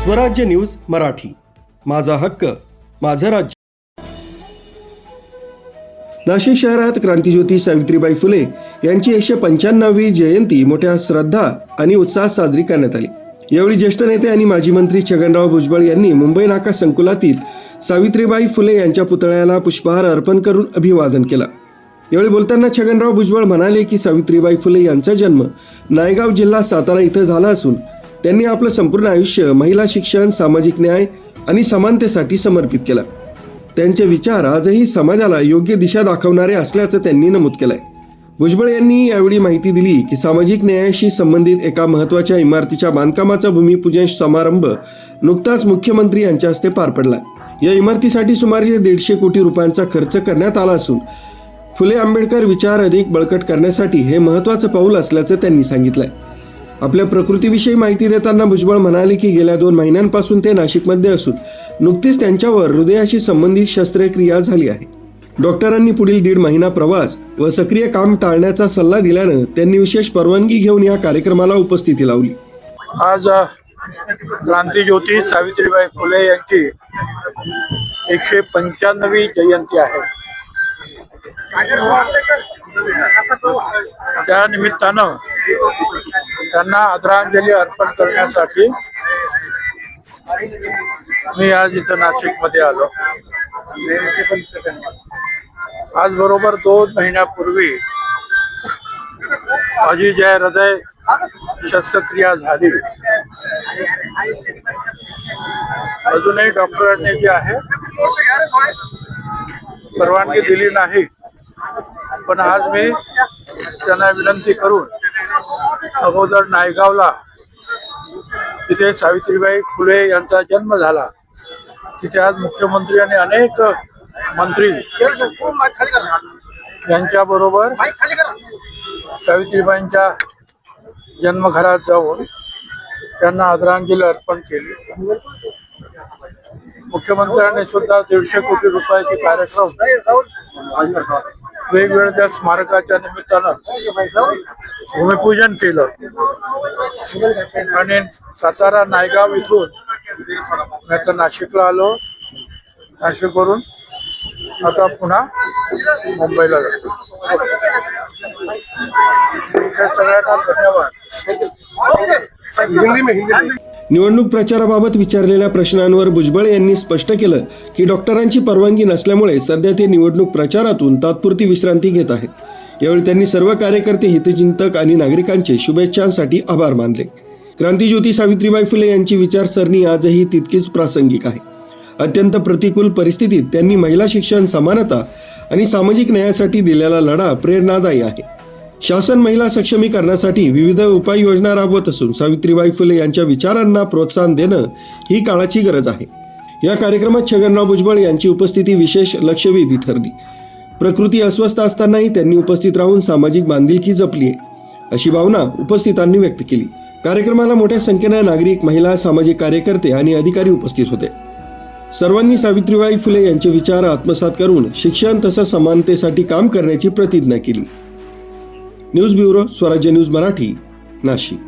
स्वराज्य न्यूज मराठी, माझा हक्क माझं राज्य. नाशिक शहरात क्रांतिज्योती सावित्रीबाई फुले यांची 195वी जयंती मोठ्या श्रद्धा आणि उत्साहात साजरी करण्यात आली. यावेळी ज्येष्ठ नेते आणि माजी मंत्री छगनराव भुजबळ यांनी मुंबई नाका संकुलातील सावित्रीबाई फुले यांच्या पुतळ्याला पुष्पहार अर्पण करून अभिवादन केलं. यावेळी बोलताना छगनराव भुजबळ म्हणाले की सावित्रीबाई फुले यांचा जन्म नायगाव जिल्हा सातारा इथं झाला असून त्यांनी आपलं संपूर्ण आयुष्य महिला शिक्षण, सामाजिक न्याय आणि समानतेसाठी समर्पित केलं. त्यांचे विचार आजही समाजाला योग्य दिशा दाखवणारे असल्याचं त्यांनी नमूद केलंय. भुजबळ यांनी यावेळी माहिती दिली की सामाजिक न्यायाशी संबंधित एका महत्त्वाच्या इमारतीच्या बांधकामाचा भूमिपूजन समारंभ नुकताच मुख्यमंत्री यांच्या हस्ते पार पडला. या इमारतीसाठी सुमारे 150 कोटी रुपयांचा खर्च करण्यात आला असून फुले आंबेडकर विचार अधिक बळकट करण्यासाठी हे महत्त्वाचं पाऊल असल्याचं त्यांनी सांगितलंय. आपल्या प्रकृतीविषयी माहिती देताना भुजबळ म्हणाले की गेल्या 2 महिन्यांपासून ते नाशिकमध्ये असून नुकतीच त्यांच्यावर हृदयाशी संबंधित शस्त्रक्रिया झाली आहे. डॉक्टरांनी पुढील 1.5 महिना प्रवास व सक्रिय काम टाळण्याचा सल्ला दिल्यानं त्यांनी विशेष परवानगी घेऊन या कार्यक्रमाला उपस्थिती लावली. आज क्रांतिज्योती सावित्रीबाई फुले यांची 195वी जयंती आहे. त्या निमित्तानं त्यांना आदरांजली अर्पण करण्यासाठी मी आज इथं नाशिकमध्ये आलो. आज बरोबर 2 महिन्यापूर्वी माझी ज्या हृदय शस्त्रक्रिया झाली, अजूनही डॉक्टरांनी जी आहे परवानगी दिली नाही, पण आज मी त्यांना विनंती करून अगोदर नायगावला तिथे सावित्रीबाई फुले यांचा जन्म झाला, तिथे आज मुख्यमंत्री आणि अनेक मंत्री यांच्या बरोबर सावित्रीबाईंच्या जन्मघरात जाऊन त्यांना आदरांजली अर्पण केली. मुख्यमंत्र्यांनी सुद्धा 150 कोटी रुपयाचे कार्यक्रम वेगवेगळ्या स्मारकाच्या निमित्तानं भूमिपूजन केलं आणि सातारा नायगाव इथून मी आता नाशिकला आलो. नाशिकवरून आता पुन्हा मुंबईला जातो. सगळ्यांना धन्यवाद. निवडणूक प्रचाराबाबत विचारलेल्या प्रश्नांवर भुजबळ यांनी स्पष्ट केलं की डॉक्टरांची परवानगी नसल्यामुळे सध्या ते निवडणूक प्रचारातून तात्पुरती विश्रांती घेत आहेत. यावेळी त्यांनी सर्व कार्यकर्ते, हितचिंतक आणि नागरिकांचे शुभेच्छांसाठी आभार मानले. क्रांतिज्योती सावित्रीबाई फुले यांची विचारसरणी आजही तितकीच प्रासंगिक आहे. अत्यंत प्रतिकूल परिस्थितीत त्यांनी महिला शिक्षण, समानता आणि सामाजिक न्यायासाठी दिलेला लढा प्रेरणादायी आहे. शासन महिला सक्षमीकरणासाठी विविध उपाययोजना राबवत असून सावित्रीबाई फुले यांच्या विचारांना प्रोत्साहन देणं ही काळाची गरज आहे. या कार्यक्रमात छगनराव भुजबळ यांची उपस्थिती विशेष लक्षवेधी ठरली. प्रकृती अस्वस्थ असतानाही त्यांनी उपस्थित राहून सामाजिक बांधिलकी जपली आहे, अशी भावना उपस्थितांनी व्यक्त केली. कार्यक्रमाला मोठ्या संख्येने नागरिक, महिला, सामाजिक कार्यकर्ते आणि अधिकारी उपस्थित होते. सर्वांनी सावित्रीबाई फुले यांचे विचार आत्मसात करून शिक्षण तसंच समानतेसाठी काम करण्याची प्रतिज्ञा केली. न्यूज ब्युरो, स्वराज्य न्यूज मराठी, नाशिक.